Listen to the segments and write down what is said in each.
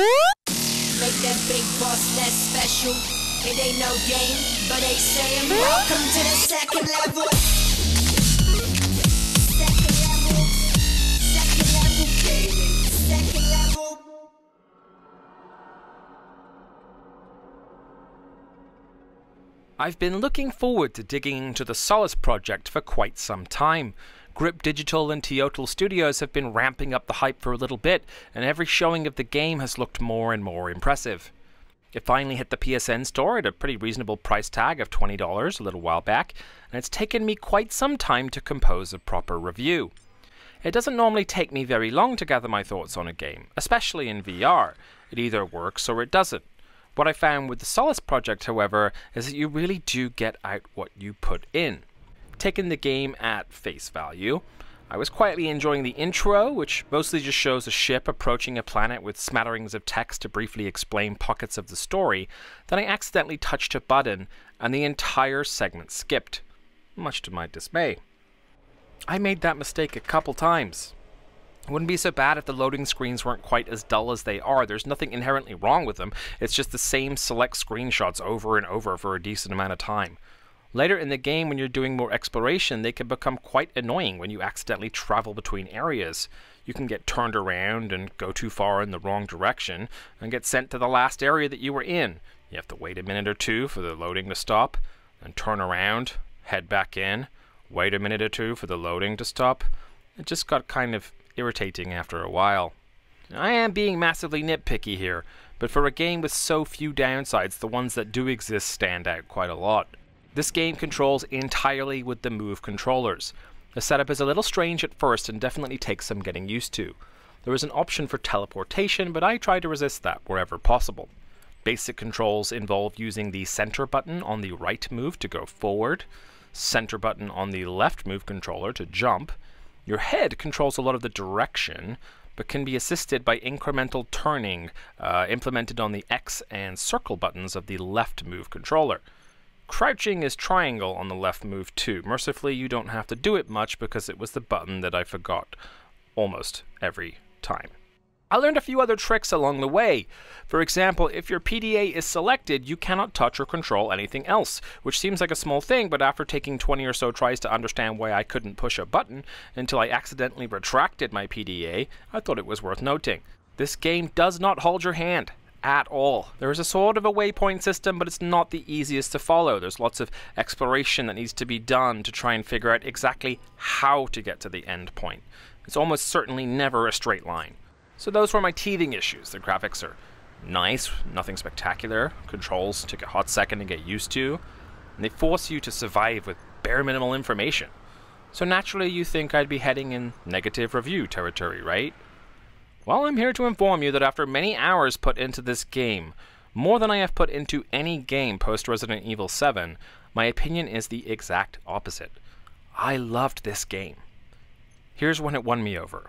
Make that big boss less special. It ain't no game, but they saying welcome to the second level. Second level. Second level gaming. Second level. I've been looking forward to digging into the Solus Project for quite some time. Grip Digital and Teotl Studios have been ramping up the hype for a little bit, and every showing of the game has looked more and more impressive. It finally hit the PSN store at a pretty reasonable price tag of $20 a little while back, and it's taken me quite some time to compose a proper review. It doesn't normally take me very long to gather my thoughts on a game, especially in VR. It either works or it doesn't. What I found with the Solus Project, however, is that you really do get out what you put in. Taking the game at face value, I was quietly enjoying the intro, which mostly just shows a ship approaching a planet with smatterings of text to briefly explain pockets of the story. Then I accidentally touched a button, and the entire segment skipped, much to my dismay. I made that mistake a couple times. It wouldn't be so bad if the loading screens weren't quite as dull as they are. There's nothing inherently wrong with them, it's just the same select screenshots over and over for a decent amount of time. Later in the game, when you're doing more exploration, they can become quite annoying when you accidentally travel between areas. You can get turned around and go too far in the wrong direction, and get sent to the last area that you were in. You have to wait a minute or two for the loading to stop, then turn around, head back in, wait a minute or two for the loading to stop. It just got kind of irritating after a while. I am being massively nitpicky here, but for a game with so few downsides, the ones that do exist stand out quite a lot. This game controls entirely with the Move controllers. The setup is a little strange at first and definitely takes some getting used to. There is an option for teleportation, but I try to resist that wherever possible. Basic controls involve using the center button on the right move to go forward, center button on the left move controller to jump. Your head controls a lot of the direction, but can be assisted by incremental turning implemented on the X and circle buttons of the left move controller. Crouching is triangle on the left move too. Mercifully, you don't have to do it much because it was the button that I forgot almost every time. I learned a few other tricks along the way. For example, if your PDA is selected, you cannot touch or control anything else, which seems like a small thing, but after taking 20 or so tries to understand why I couldn't push a button until I accidentally retracted my PDA, I thought it was worth noting. This game does not hold your hand at all. There is a sort of a waypoint system, but it's not the easiest to follow. There's lots of exploration that needs to be done to try and figure out exactly how to get to the end point. It's almost certainly never a straight line. So those were my teething issues. The graphics are nice, nothing spectacular. Controls take a hot second to get used to, and they force you to survive with bare minimal information. So naturally you think I'd be heading in negative review territory, right? Well, I'm here to inform you that after many hours put into this game, more than I have put into any game post-Resident Evil 7, my opinion is the exact opposite. I loved this game. Here's when it won me over.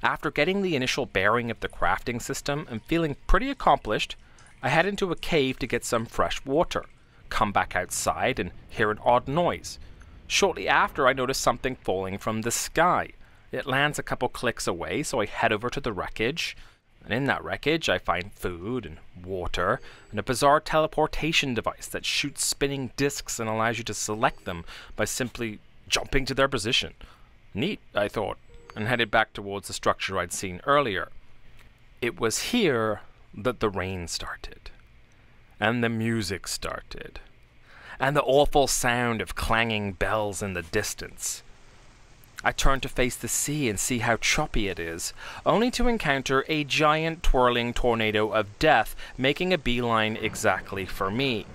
After getting the initial bearing of the crafting system and feeling pretty accomplished, I head into a cave to get some fresh water, come back outside and hear an odd noise. Shortly after, I notice something falling from the sky. It lands a couple clicks away, so I head over to the wreckage, and in that wreckage I find food and water and a bizarre teleportation device that shoots spinning discs and allows you to select them by simply jumping to their position. Neat, I thought, and headed back towards the structure I'd seen earlier. It was here that the rain started, and the music started, and the awful sound of clanging bells in the distance. I turn to face the sea and see how choppy it is, only to encounter a giant twirling tornado of death making a beeline exactly for me.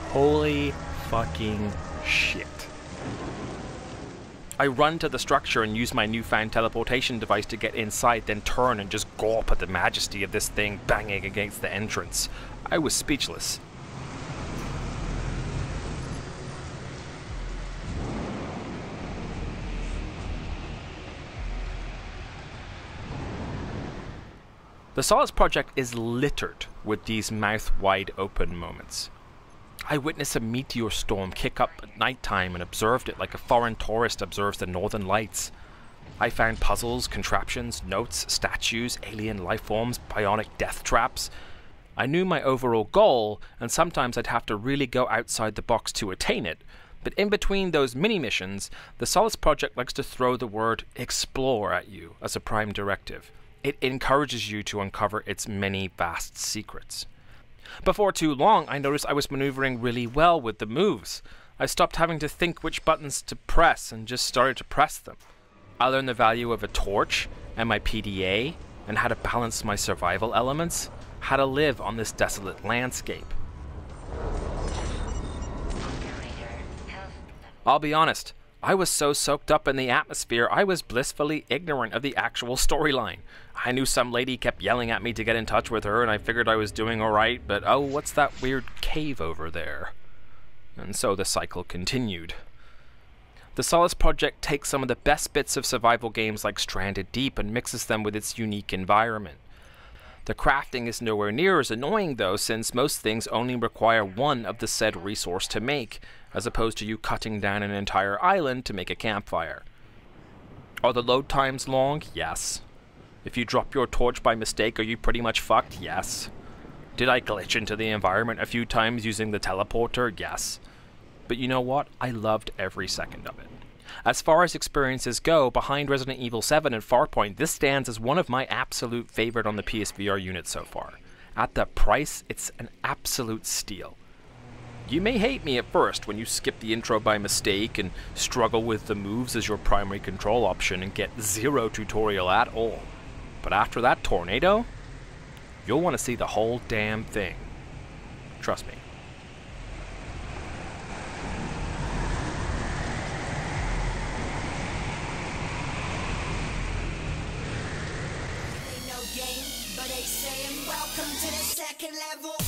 Holy fucking shit. I run to the structure and use my newfound teleportation device to get inside, then turn and just gawp at the majesty of this thing banging against the entrance. I was speechless. The Solus Project is littered with these mouth-wide-open moments. I witnessed a meteor storm kick up at nighttime and observed it like a foreign tourist observes the northern lights. I found puzzles, contraptions, notes, statues, alien lifeforms, bionic death traps. I knew my overall goal, and sometimes I'd have to really go outside the box to attain it. But in between those mini-missions, the Solus Project likes to throw the word explore at you as a prime directive. It encourages you to uncover its many vast secrets. Before too long, I noticed I was maneuvering really well with the moves. I stopped having to think which buttons to press and just started to press them. I learned the value of a torch and my PDA and how to balance my survival elements, how to live on this desolate landscape. I'll be honest, I was so soaked up in the atmosphere, I was blissfully ignorant of the actual storyline. I knew some lady kept yelling at me to get in touch with her, and I figured I was doing alright, but oh, what's that weird cave over there? And so the cycle continued. The Solus Project takes some of the best bits of survival games like Stranded Deep and mixes them with its unique environment. The crafting is nowhere near as annoying though, since most things only require one of the said resource to make, as opposed to you cutting down an entire island to make a campfire. Are the load times long? Yes. If you drop your torch by mistake, are you pretty much fucked? Yes. Did I glitch into the environment a few times using the teleporter? Yes. But you know what? I loved every second of it. As far as experiences go, behind Resident Evil 7 and Farpoint, this stands as one of my absolute favorite on the PSVR unit so far. At the price, it's an absolute steal. You may hate me at first when you skip the intro by mistake and struggle with the moves as your primary control option and get zero tutorial at all. But after that tornado, you'll want to see the whole damn thing. Trust me. Ain't no game, but they saying welcome to the second level.